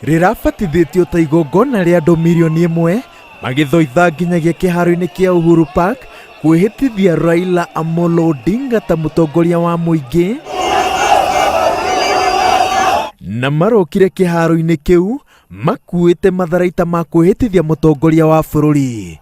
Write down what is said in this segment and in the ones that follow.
rirabatithitio ta igongona ria andu milioni 1 magithoitha nginyagia kiharo-ini kia Uhuru Park kwihitithia Raila Amollo Odinga ta mutongoria wa muingi, na marokire kiharo-ini kiu makuite matharaita ma kwihitithia mutongoria wa bururi.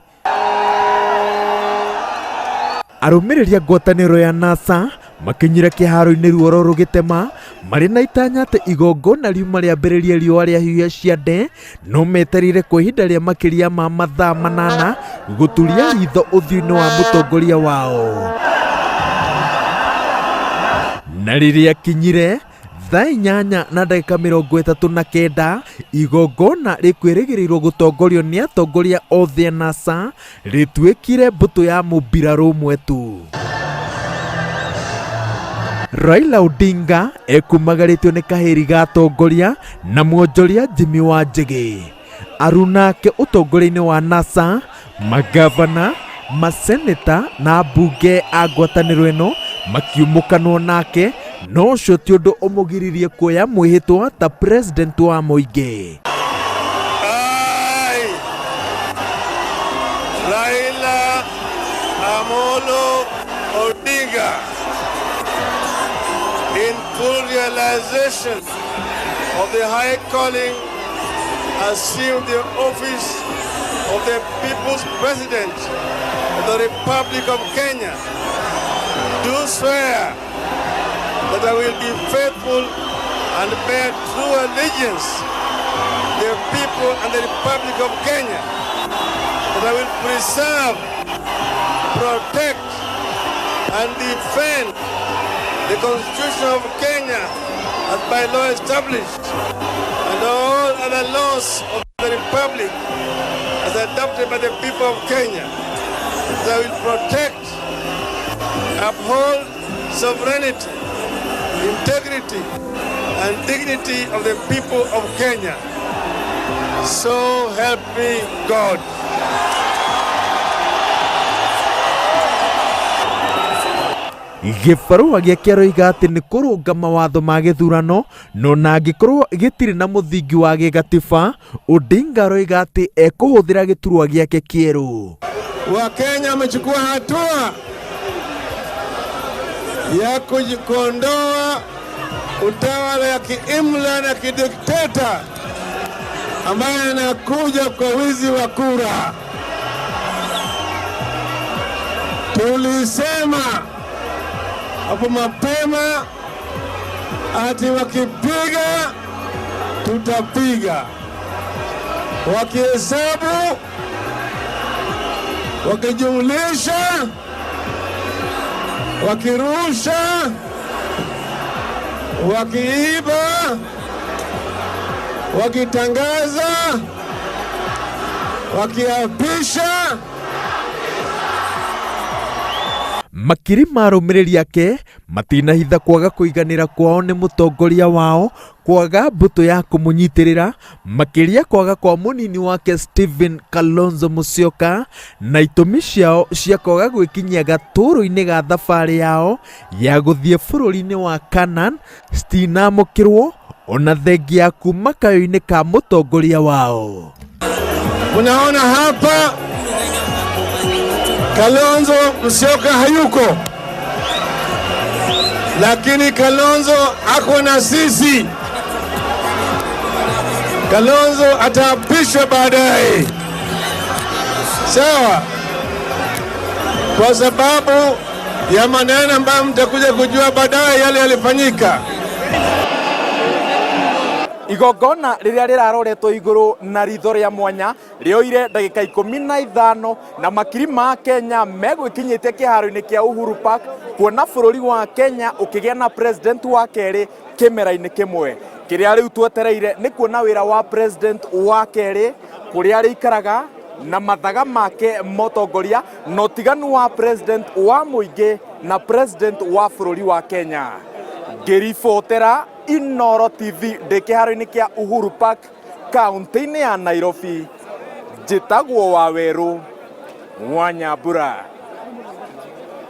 Arumiriria ngwataniro ya NASA makinyira kiharo-ini ruoro rugitema mari na itanya ati igongona riuma riambiririe riua ria hiũhia ciande no meterire kwa ihinda ria makiria ma mathaa 8 guturia ritho uthiũ-ini wa mutongoria wao. Na riria kinyire thaa 8:39 igongona rikwirigirirwo gutongorio ni atongoria othe a NASA rituikire mbutu ya mubiraru mwetu. Raila Odinga ekumagaritio ni kahiri ga atongoria na mwonjoria Jimmy wa Njigi. Arunake utongoria-ini wa NASA, magavana, maseneta na bunge a ngwataniro ino makiumukanwo nake, no ucio ti undu umugiririe kuoya mwihitwa ta president wa muingi. Raila Amollo Odinga, in full realization of the high calling, assumed the office of the People's President of the Republic of Kenya. Do swear that I will be faithful and bear true allegiance to the people and the Republic of Kenya, that I will preserve, protect and defend the Constitution of Kenya as by law established, and all other laws of the Republic as adopted by the people of Kenya. That I will protect, uphold sovereignty, integrity and dignity of the people of Kenya. So help me God. Gibarua giake aroiga ati ni kurunga mawatho ma githurano no na angikorwo gitiri na muthingi wa gigatiba. Odinga aroiga ati ekuhuthira giturwa giake kieru. Wakenya wamechukua hatua ya kujikondoa utawala ya kiimla na kidikteta ambaye anakuja kwa wizi wa kura. Tulisema hapo mapema ati wakipiga tutapiga, wakihesabu, wakijumlisha, wakirusha, wakiiba, wakitangaza, wakiapisha. Makiri marumiriria yake matinahitha kwaga kuiganira kwao ni mutongoria wao, kwaga mbutu ya kumunyitirira, makiria kwaga kwa munini wake Stephen Kalonzo Musyoka, na itumi ciao cia kwaga gwikinyia gaturu-ini ga thabari yao ya guthie bururi-ini wa Canaan citinamukirwo ona thengia ya kuma kayo-ini ka mutongoria wao. Unaona hapa Kalonzo Musyoka hayuko, lakini Kalonzo ako na sisi. Kalonzo ataapishwa baadaye, sawa, kwa sababu ya maneno ambayo mtakuja kujua baadaye yale yalifanyika. Igongona riria riraroretwo iguru na ritho ria mwanya rioire ndagika 15 na makiri ma Kenya megwikinyitie kiharo-ini kia Uhuru Park kuona bururi wa Kenya ukigia na president wa keri kimera-ini kimwe. Kiria riu twetereire ni kuona wira wa president wa keri kuria rikaraga na mathaga make mutongoria na utiganu wa president wa muingi na president wa bururi wa Kenya. Ngiribotera Inooro TV de kiharo-ini kia Uhuru Park kaunti-ini ya Nairobi, njitagwo Waweru wa Nyambura.